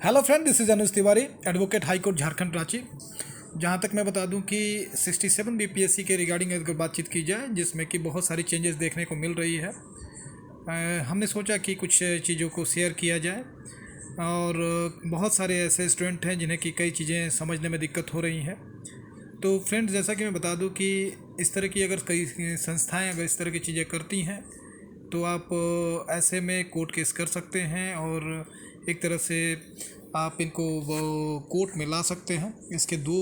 Hello friend, this is Anuj Tiwari, advocate high court Jharkhand Ranchi. जहां तक मैं बता दूं कि 67 बीपीएससी के रिगार्डिंग अगर बातचीत की जाए, जिसमें कि बहुत सारी चेंजेस देखने को मिल रही है, हमने सोचा कि कुछ चीज़ों को शेयर किया जाए। और बहुत सारे ऐसे स्टूडेंट हैं जिन्हें कि कई चीज़ें समझने में दिक्कत हो रही हैं। तो फ्रेंड्स, जैसा कि मैं बता दूं कि इस तरह की अगर कई संस्थाएं अगर इस तरह की चीज़ें करती हैं तो आप ऐसे में कोर्ट केस कर सकते हैं और एक तरह से आप इनको वो कोर्ट में ला सकते हैं। इसके दो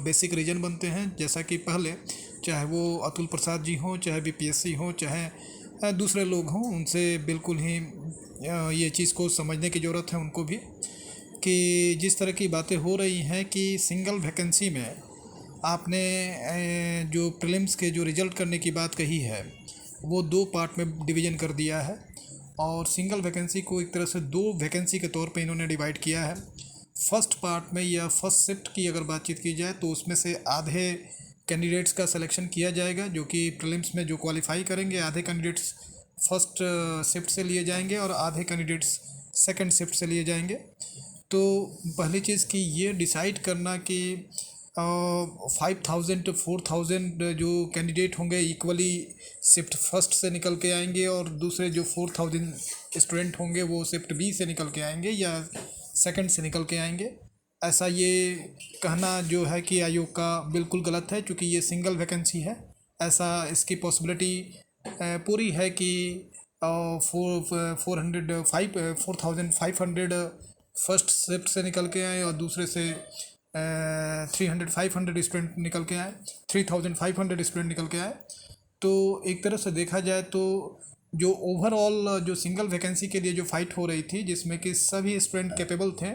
बेसिक रीज़न बनते हैं। जैसा कि पहले, चाहे वो अतुल प्रसाद जी हों, चाहे बीपीएससी हों, चाहे दूसरे लोग हों, उनसे बिल्कुल ही ये चीज़ को समझने की ज़रूरत है उनको भी, कि जिस तरह की बातें हो रही हैं कि सिंगल वैकेंसी में आपने जो प्रीलिम्स के जो रिज़ल्ट करने की बात कही है वो दो पार्ट में डिवीज़न कर दिया है और सिंगल वैकेंसी को एक तरह से दो वैकेंसी के तौर पे इन्होंने डिवाइड किया है। फर्स्ट पार्ट में या फर्स्ट शिफ्ट की अगर बातचीत की जाए तो उसमें से आधे कैंडिडेट्स का सिलेक्शन किया जाएगा जो कि प्रीलिम्स में जो क्वालिफाई करेंगे, आधे कैंडिडेट्स फर्स्ट शिफ्ट से लिए जाएंगे और आधे कैंडिडेट्स सेकंड शिफ्ट से लिए जाएंगे। तो पहली चीज़ कि ये डिसाइड करना कि 5000 to 4000 जो कैंडिडेट होंगे इक्वली शिफ्ट फर्स्ट से निकल के आएंगे और दूसरे जो 4000 स्टूडेंट होंगे वो शिफ्ट बी से निकल के आएंगे या सेकंड से निकल के आएंगे, ऐसा ये कहना जो है कि आयोग का बिल्कुल गलत है, क्योंकि ये सिंगल वैकेंसी है। ऐसा इसकी पॉसिबिलिटी पूरी है कि 4500 फर्स्ट शिफ्ट से निकल के आए और दूसरे से 500 स्टूडेंट निकल के आए, 3500 स्टूडेंट निकल के आए। तो एक तरह से देखा जाए तो जो ओवरऑल जो सिंगल वैकेंसी के लिए जो फाइट हो रही थी, जिसमें कि सभी स्टूडेंट कैपेबल थे,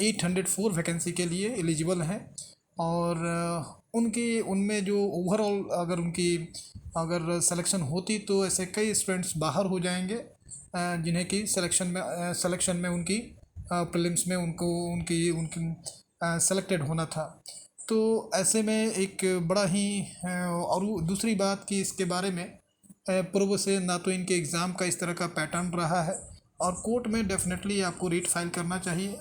804 वैकेंसी के लिए एलिजिबल हैं और उनकी उनमें जो ओवरऑल अगर उनकी अगर सिलेक्शन होती तो ऐसे कई स्टूडेंट्स बाहर हो जाएंगे जिन्हें कि सिलेक्शन में उनकी प्रीलिम्स में उनको उनकी उनकी सेलेक्टेड होना था। तो ऐसे में एक बड़ा ही और दूसरी बात कि इसके बारे में पूर्व से ना तो इनके एग्ज़ाम का इस तरह का पैटर्न रहा है और कोर्ट में डेफिनेटली आपको रीट फाइल करना चाहिए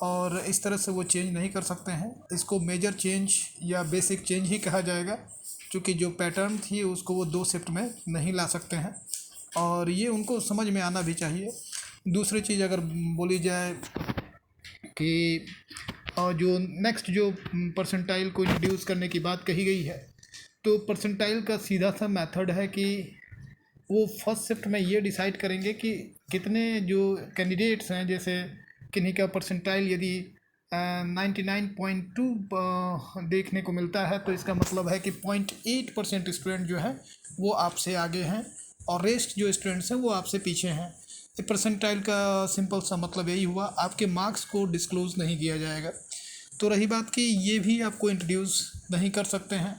और इस तरह से वो चेंज नहीं कर सकते हैं। इसको मेजर चेंज या बेसिक चेंज ही कहा जाएगा, क्योंकि जो पैटर्न थी उसको वो दो शिफ्ट में नहीं ला सकते हैं और ये उनको समझ में आना भी चाहिए। दूसरी चीज़ अगर बोली जाए कि और जो नेक्स्ट जो परसेंटाइल को इंट्रोड्यूस करने की बात कही गई है, तो परसेंटाइल का सीधा सा मेथड है कि वो फर्स्ट शिफ्ट में ये डिसाइड करेंगे कि कितने जो कैंडिडेट्स हैं, जैसे किन्हीं का परसेंटाइल यदि 99.2 देखने को मिलता है तो इसका मतलब है कि 0.8% स्टूडेंट जो है वो आपसे आगे हैं और रेस्ट जो स्टूडेंट्स हैं वो आपसे पीछे हैं। परसेंटाइल का सिंपल सा मतलब यही हुआ, आपके मार्क्स को डिस्क्लोज़ नहीं किया जाएगा। तो रही बात कि ये भी आपको इंट्रोड्यूस नहीं कर सकते हैं,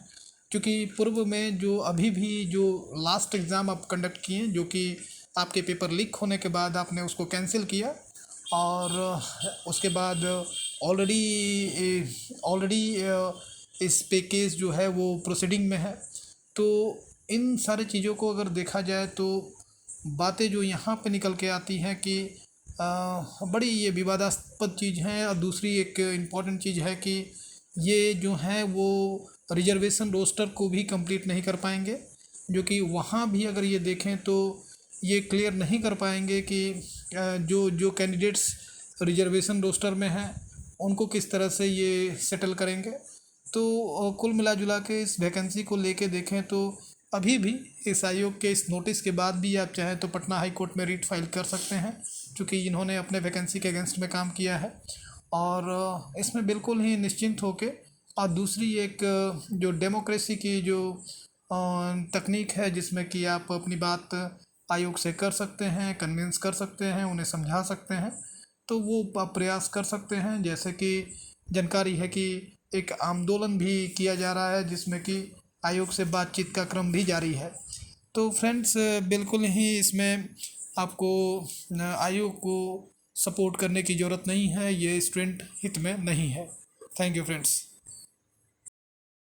क्योंकि पूर्व में जो अभी भी जो लास्ट एग्ज़ाम आप कंडक्ट किए, जो कि आपके पेपर लीक होने के बाद आपने उसको कैंसिल किया और उसके बाद ऑलरेडी इस पे केस जो है वो प्रोसीडिंग में है। तो इन सारी चीज़ों को अगर देखा जाए तो बातें जो यहाँ पे निकल के आती हैं कि बड़ी ये विवादास्पद चीज़ है। और दूसरी एक इम्पॉर्टेंट चीज़ है कि ये जो हैं वो रिजर्वेशन रोस्टर को भी कंप्लीट नहीं कर पाएंगे, जो कि वहाँ भी अगर ये देखें तो ये क्लियर नहीं कर पाएंगे कि जो जो कैंडिडेट्स रिजर्वेशन रोस्टर में हैं उनको किस तरह से ये सेटल करेंगे। तो कुल मिला जुला के इस वैकेंसी को लेके देखें तो अभी भी इस आयोग के इस नोटिस के बाद भी आप चाहें तो पटना हाई कोर्ट में रीट फाइल कर सकते हैं, क्योंकि इन्होंने अपने वैकेंसी के अगेंस्ट में काम किया है और इसमें बिल्कुल ही निश्चिंत होके। और दूसरी एक जो डेमोक्रेसी की जो तकनीक है, जिसमें कि आप अपनी बात आयोग से कर सकते हैं, कन्विंस कर सकते हैं, उन्हें समझा सकते हैं, तो वो आप प्रयास कर सकते हैं। जैसे कि जानकारी है कि एक आंदोलन भी किया जा रहा है जिसमें कि आयोग से बातचीत का क्रम भी जारी है। तो फ्रेंड्स, बिल्कुल ही इसमें आपको आयोग को सपोर्ट करने की ज़रूरत नहीं है, ये स्टूडेंट हित में नहीं है। Thank you friends.